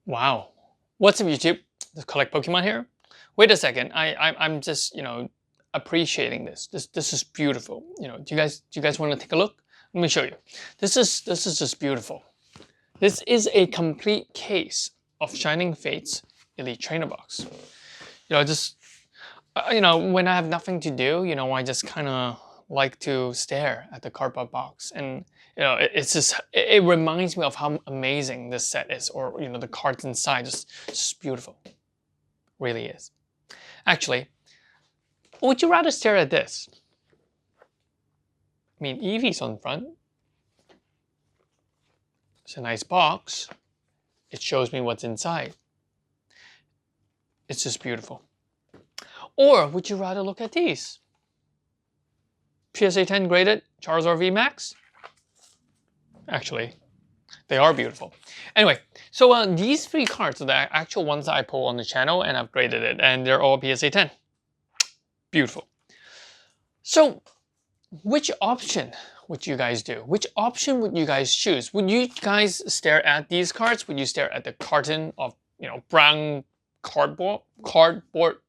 Wow. What's up, YouTube? This Collect Pokemon here. Wait a second. I'm just appreciating this. This is beautiful. Do you guys want to take a look? Let me show you. This is just beautiful. This is a complete case of Shining Fates Elite Trainer Box. Just when I have nothing to do, I just kind of like to stare at the cardboard box, and it's just it reminds me of how amazing this set is, or the cards inside, just beautiful, really is. Actually, would you rather stare at this? I mean, Eevee's on front. It's a nice box. It shows me what's inside. It's just beautiful. Or would you rather look at these? PSA 10 graded Charizard VMAX? Actually, they are beautiful. Anyway, so these three cards are the actual ones that I pull on the channel, and I've graded it, and they're all PSA 10. Beautiful. So, which option would you guys do? Which option would you guys choose? Would you guys stare at these cards? Would you stare at the carton of brown cardboard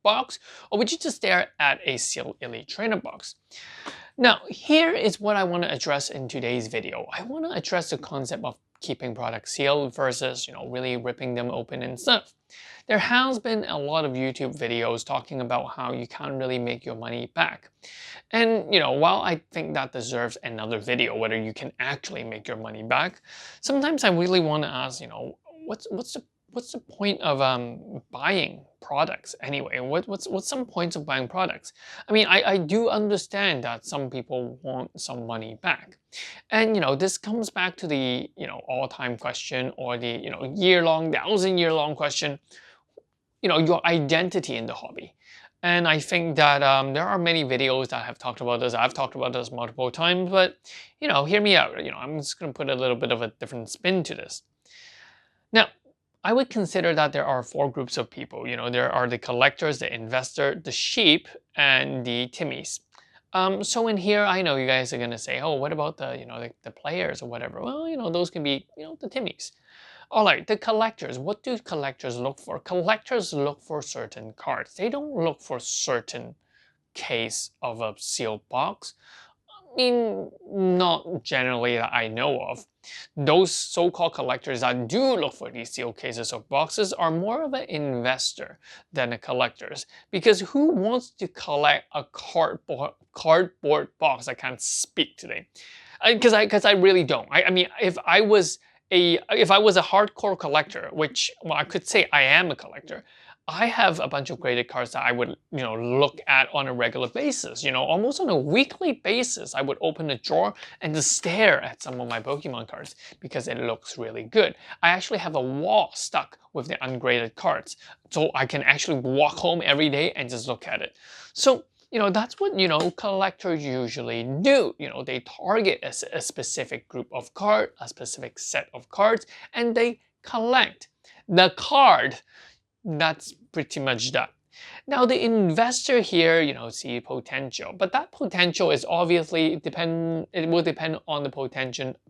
box, or would you just stare at a sealed Elite Trainer box? Now, here is what I want to address in today's video. I want to address the concept of keeping products sealed versus, really ripping them open and stuff. There has been a lot of YouTube videos talking about how you can't really make your money back. And, while I think that deserves another video, whether you can actually make your money back, sometimes I really want to ask, what's the point of buying products anyway? What's some points of buying products? I mean, I do understand that some people want some money back, and this comes back to the all-time question, or the year-long, thousand-year-long question. Your identity in the hobby. And I think that there are many videos that have talked about this. I've talked about this multiple times, but hear me out. I'm just going to put a little bit of a different spin to this. Now, I would consider that there are four groups of people. There are the collectors, the investor, the sheep, and the Timmies. So in here, I know you guys are gonna say, oh, what about the players or whatever? Well, those can be the Timmies. All right, the collectors. What do collectors look for? Collectors look for certain cards. They don't look for certain case of a sealed box. I mean, not generally that I know of. Those so-called collectors that do look for these sealed cases of boxes are more of an investor than a collectors. Because who wants to collect a cardboard box? I can't speak today. Because I really don't. I mean, if I was a hardcore collector, which, well, I could say I am a collector, I have a bunch of graded cards that I would, look at on a regular basis. Almost on a weekly basis, I would open a drawer and just stare at some of my Pokemon cards because it looks really good. I actually have a wall stuck with the ungraded cards, so I can actually walk home every day and just look at it. So, that's what, collectors usually do. They target a specific group of cards, a specific set of cards, and they collect the card. That's pretty much that. Now, the investor here, see potential, but that potential is obviously it will depend on the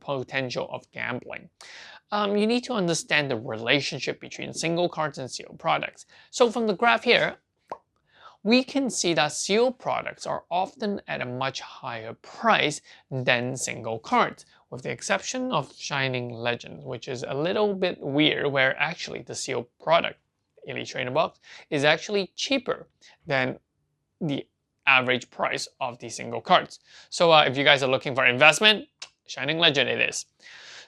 potential of gambling. You need to understand the relationship between single cards and sealed products. So from the graph here, we can see that sealed products are often at a much higher price than single cards, with the exception of Shining Legends, which is a little bit weird, where actually the sealed product, Elite Trainer Box, is actually cheaper than the average price of the single cards. So if you guys are looking for investment, Shining Legend it is.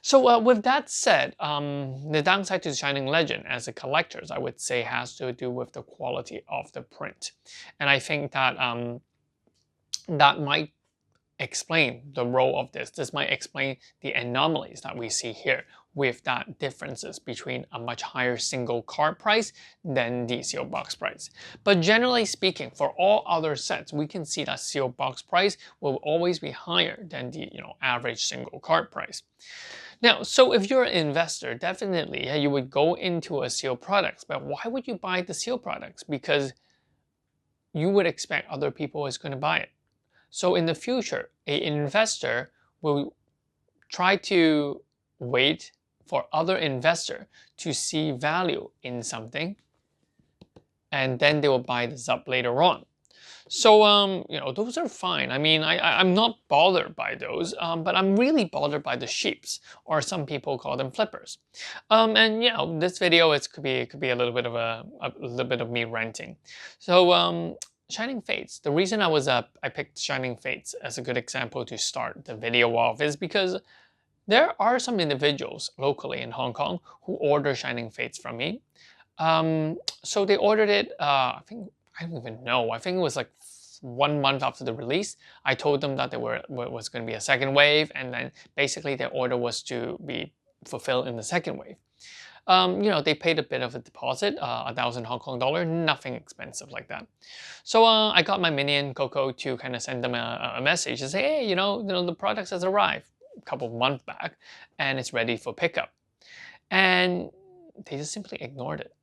So with that said, the downside to Shining Legend as a collectors, I would say, has to do with the quality of the print. And I think that that might explain the role of this. This might explain the anomalies that we see here, with that differences between a much higher single card price than the sealed box price. But generally speaking, for all other sets, we can see that sealed box price will always be higher than the average single card price. Now, so if you're an investor, definitely you would go into a sealed products. But why would you buy the sealed products? Because you would expect other people is going to buy it. So in the future, an investor will try to wait for other investors to see value in something, and then they will buy this up later on. So, those are fine. I mean, I'm not bothered by those, but I'm really bothered by the sheeps, or some people call them flippers. And this video could be a little bit of a little bit of me ranting. So, Shining Fates. The reason I picked Shining Fates as a good example to start the video off is because there are some individuals locally in Hong Kong who order Shining Fates from me. So they ordered it. I don't even know. I think it was like 1 month after the release. I told them that there was going to be a second wave, and then basically their order was to be fulfilled in the second wave. They paid a bit of a deposit, 1,000 Hong Kong dollar, nothing expensive like that. So I got my minion Coco to kind of send them a message to say, hey, the product has arrived a couple of months back, and it's ready for pickup. And they just simply ignored it.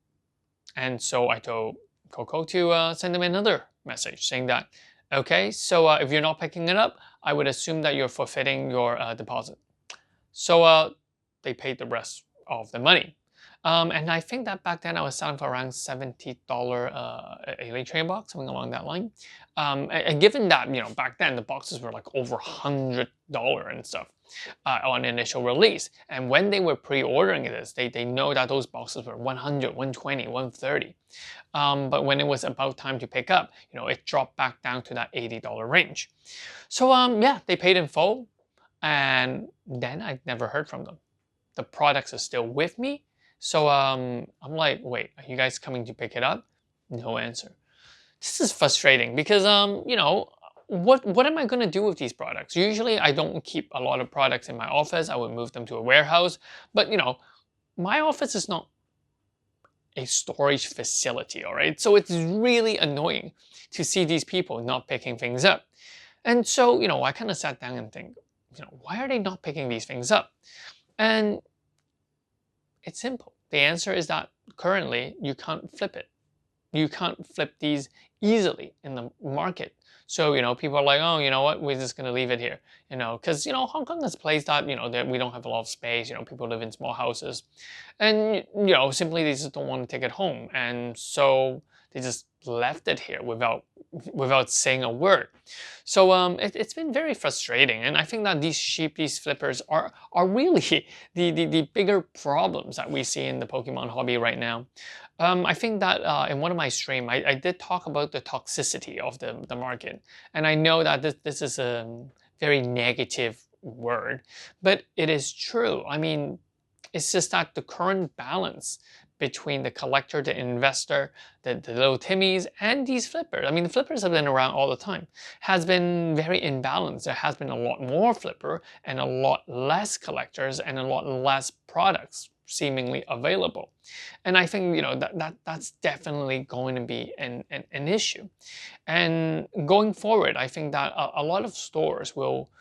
And so I told Coco to send them another message saying that, okay, so if you're not picking it up, I would assume that you're forfeiting your deposit. So they paid the rest of the money. And I think that back then I was selling for around $70 a late trade box, something along that line. And given that, back then the boxes were like over $100 and stuff on initial release. And when they were pre-ordering this, they know that those boxes were 100, 120, 130. But when it was about time to pick up, it dropped back down to that $80 range. So yeah, they paid in full, and then I never heard from them. The products are still with me. So I'm like, wait, are you guys coming to pick it up? No answer. This is frustrating because what am I going to do with these products? Usually I don't keep a lot of products in my office. I would move them to a warehouse. But my office is not a storage facility, all right? So it's really annoying to see these people not picking things up. And so, I kind of sat down and think, why are they not picking these things up? And it's simple. The answer is that currently you can't flip it. You can't flip these easily in the market. So, people are like, oh, you know what, we're just going to leave it here. Because, Hong Kong is a place that, that we don't have a lot of space. People live in small houses. And, simply they just don't want to take it home. And so they just left it here without saying a word. So it's been very frustrating, and I think that these flippers are really the bigger problems that we see in the Pokemon hobby right now. I think that in one of my streams, I did talk about the toxicity of the market, and I know that this is a very negative word, but it is true. I mean, it's just that the current balance between the collector, the investor, the little Timmies, and these flippers. I mean, the flippers have been around all the time. Has been very imbalanced. There has been a lot more flipper and a lot less collectors and a lot less products seemingly available. And I think that's definitely going to be an issue. And going forward, I think that a lot of stores will.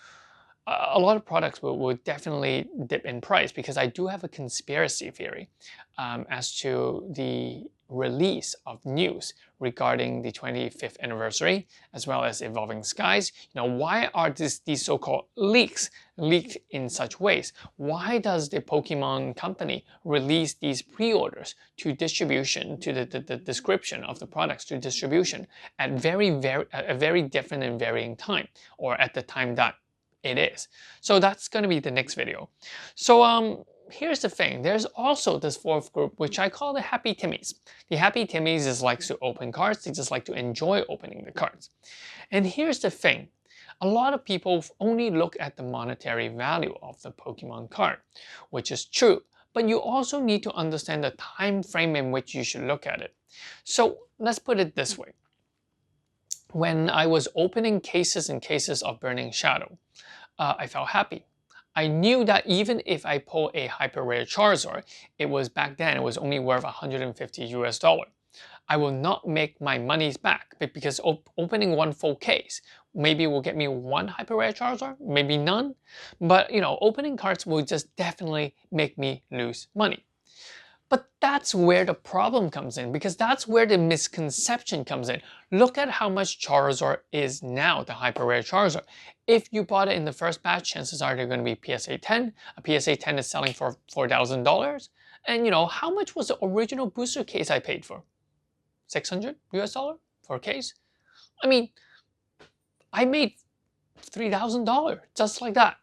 A lot of products will definitely dip in price, because I do have a conspiracy theory as to the release of news regarding the 25th anniversary, as well as Evolving Skies. Why are these so-called leaks leaked in such ways? Why does the Pokemon company release these pre-orders to distribution, to the description of the products to distribution at a very different and varying time, or at the time that it is? So that's going to be the next video. So here's the thing. There's also this fourth group, which I call the Happy Timmies. The Happy Timmies just likes to open cards. They just like to enjoy opening the cards. And here's the thing. A lot of people only look at the monetary value of the Pokemon card, which is true. But you also need to understand the time frame in which you should look at it. So let's put it this way. When I was opening cases and cases of Burning Shadow, I felt happy. I knew that even if I pull a hyper rare Charizard, back then it was only worth $150 US. I will not make my monies back, because opening one full case maybe will get me one hyper rare Charizard, maybe none. But opening cards will just definitely make me lose money. But that's where the problem comes in, because that's where the misconception comes in. Look at how much Charizard is now, the hyper rare Charizard. If you bought it in the first batch, chances are they're going to be PSA 10. A PSA 10 is selling for $4,000. And you know, how much was the original booster case I paid for? 600 US dollar for a case? I mean, I made $3,000 just like that.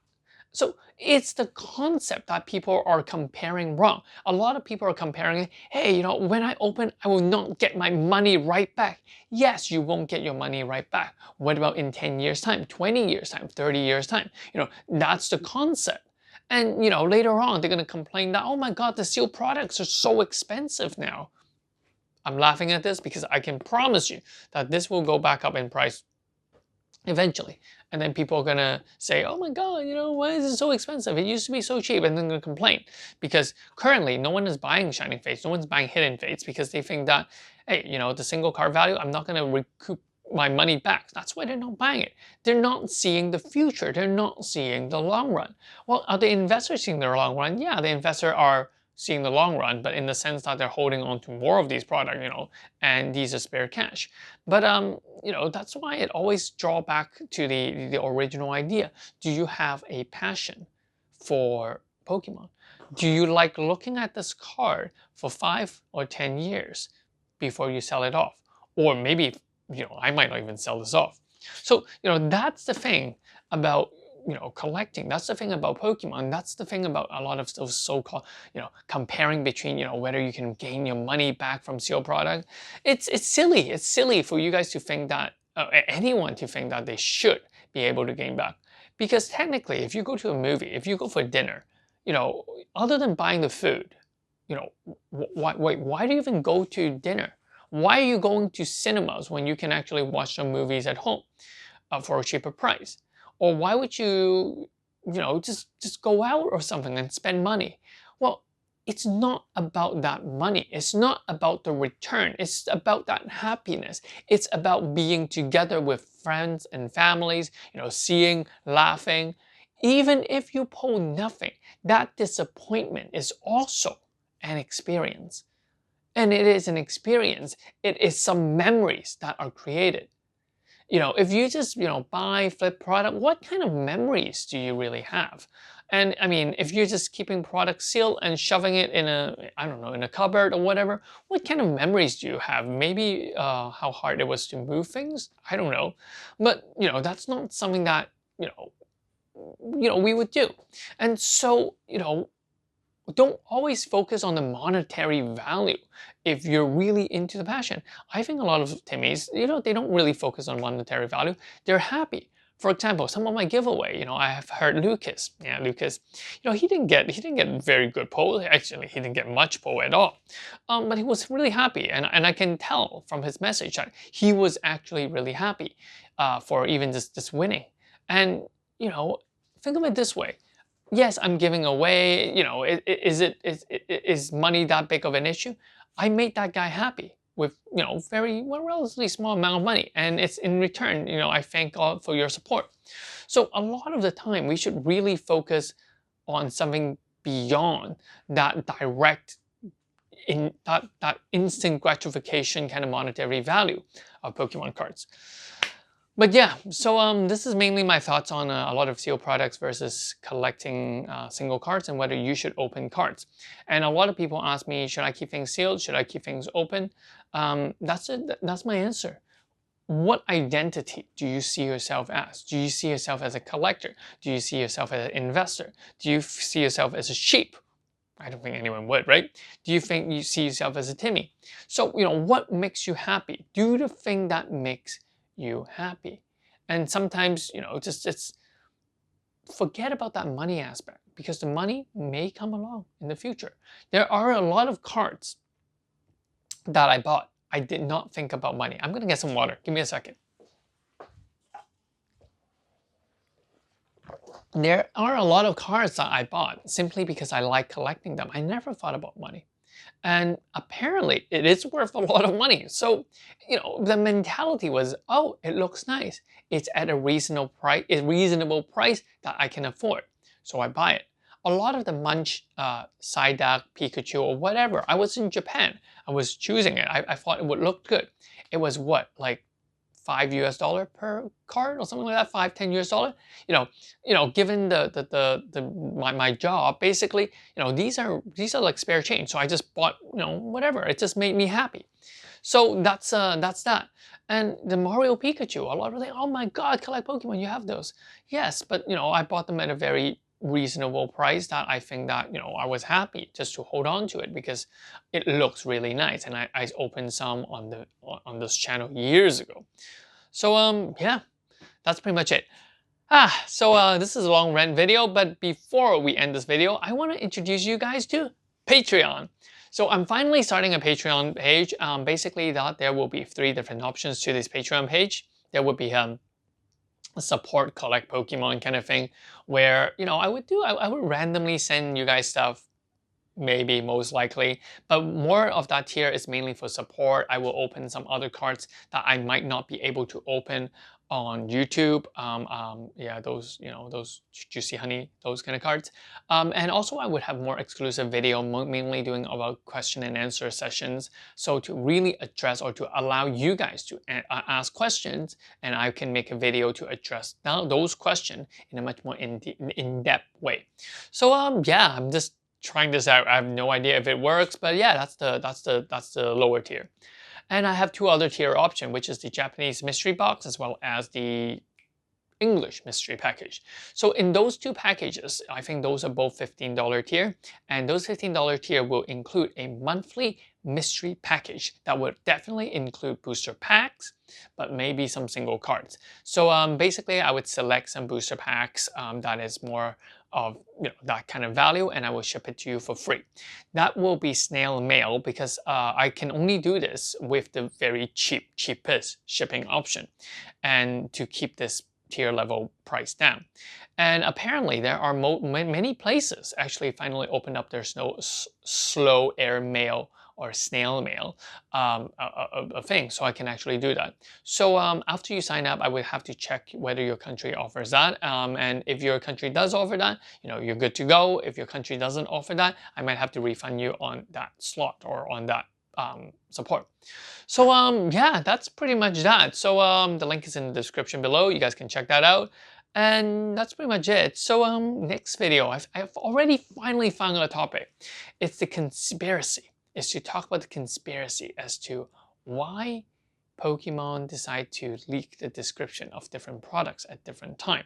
So it's the concept that people are comparing wrong. A lot of people are comparing it, hey, you know, when I open, I will not get my money right back. Yes, you won't get your money right back. What about in 10 years time, 20 years time, 30 years time? You know, that's the concept. And, you know, later on, they're going to complain that, oh my God, the sealed products are so expensive now. I'm laughing at this because I can promise you that this will go back up in price eventually. And then people are gonna say, oh my God, you know, why is it so expensive? It used to be so cheap, and then they're gonna complain. Because currently no one is buying Shining Fates, no one's buying Hidden Fates, because they think that, hey, you know, the single card value, I'm not gonna recoup my money back. That's why they're not buying it. They're not seeing the future. They're not seeing the long run. Well, are the investors seeing the long run? Yeah, the investors are seeing the long run, but in the sense that they're holding on to more of these products, you know, and these are spare cash. But you know, that's why it always draw back to the original idea. Do you have a passion for Pokemon? Do you like looking at this card for 5 or 10 years before you sell it off? Or maybe, you know, I might not even sell this off. So, you know, that's the thing about, you know, collecting. That's the thing about Pokemon. That's the thing about a lot of those so-called, you know, comparing between, you know, whether you can gain your money back from sealed product. It's silly. It's silly for you guys to think that, anyone to think that they should be able to gain back. Because technically, if you go to a movie, if you go for dinner, you know, other than buying the food, you know, why do you even go to dinner? Why are you going to cinemas when you can actually watch some movies at home for a cheaper price? Or why would you, you know, just go out or something and spend money? Well, it's not about that money. It's not about the return. It's about that happiness. It's about being together with friends and families, you know, seeing, laughing. Even if you pull nothing, that disappointment is also an experience. And it is an experience. It is some memories that are created. You know, if you just, you know, buy, flip product, what kind of memories do you really have? And I mean, if you're just keeping product sealed and shoving it in a, I don't know, in a cupboard or whatever, what kind of memories do you have? Maybe how hard it was to move things? I don't know. But, you know, that's not something that, we would do. And so, you know, don't always focus on the monetary value if you're really into the passion. I think a lot of Timmies, you know, they don't really focus on monetary value. They're happy. For example, some of my giveaway, you know, I have heard Lucas. Yeah, Lucas, you know, he didn't get very good pull. Actually, he didn't get much pull at all. But he was really happy, and I can tell from his message that he was actually really happy for even just winning. And you know, think of it this way. Yes, I'm giving away, you know, is money that big of an issue? I made that guy happy with, you know, relatively small amount of money. And it's in return, you know, I thank God for your support. So a lot of the time we should really focus on something beyond that direct, in that instant gratification kind of monetary value of Pokemon cards. But yeah, so this is mainly my thoughts on a lot of sealed products versus collecting single cards and whether you should open cards. And a lot of people ask me, should I keep things sealed? Should I keep things open? That's it. That's my answer. What identity do you see yourself as? Do you see yourself as a collector? Do you see yourself as an investor? Do you see yourself as a sheep? I don't think anyone would, right? Do you think you see yourself as a Timmy? So, you know, what makes you happy? Do the thing that makes you happy. And sometimes, you know, just forget about that money aspect, because the money may come along in the future. There are a lot of cards that I bought. I did not think about money. I'm gonna get some water. Give me a second. There are a lot of cards that I bought simply because I like collecting them. I never thought about money. And apparently it is worth a lot of money. So, you know, the mentality was, oh, it looks nice. It's at a reasonable price that I can afford. So I buy it. a lot of the Munch, Psyduck, Pikachu, or whatever, I was in Japan. I was choosing it. I thought it would look good. It was what, like $5 per card or something like that, 5-10 US dollar. Given my job, basically, these are like spare change. So I just bought, whatever. It just made me happy. So that's that. And the Mario Pikachu, a lot of them, oh my God, collect Pokemon, you have those. Yes, but I bought them at a very reasonable price that I think that I was happy just to hold on to it because it looks really nice. And I opened some on this channel years ago. So yeah, that's pretty much it. So this is a long rant video, but before we end this video, I want to introduce you guys to Patreon. So I'm finally starting a Patreon page. Basically, that there will be 3 different options to this Patreon page. There would be a support collect Pokemon kind of thing, where I would randomly send you guys stuff, maybe most likely, but more of that tier is mainly for support. I will open some other cards that I might not be able to open on YouTube. Yeah, those those Juicy Honey, those kind of cards. And also I would have more exclusive video, mainly doing about question and answer sessions. So to really address or to allow you guys to ask questions, and I can make a video to address those questions in a much more in-depth way. So yeah, I'm just trying this out. I have no idea if it works, but yeah, that's the lower tier. And I have 2 other tier options, which is the Japanese mystery box as well as the English mystery package. So in those 2 packages, I think those are both $15 tier, and those $15 tier will include a monthly mystery package that would definitely include booster packs, but maybe some single cards. So basically I would select some booster packs that is more of that kind of value, and I will ship it to you for free. That will be snail mail because I can only do this with the very cheapest shipping option, and to keep this tier level price down. And apparently there are many places actually finally opened up their slow air mail or snail mail a thing, so I can actually do that. So after you sign up, I would have to check whether your country offers that, and if your country does offer that, you're good to go. If your country doesn't offer that, I might have to refund you on that slot or on that support. So yeah, that's pretty much that. So the link is in the description below. You guys can check that out. And that's pretty much it. So next video, I've already finally found a topic. It's the conspiracy. It's to talk about the conspiracy as to why Pokemon decide to leak the description of different products at different time,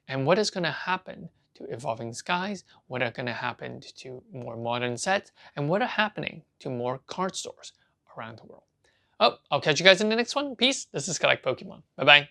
and what is going to happen to Evolving Skies, what are going to happen to more modern sets, and what are happening to more card stores around the world. Oh, I'll catch you guys in the next one. Peace. This is Collect Pokemon. Bye-bye.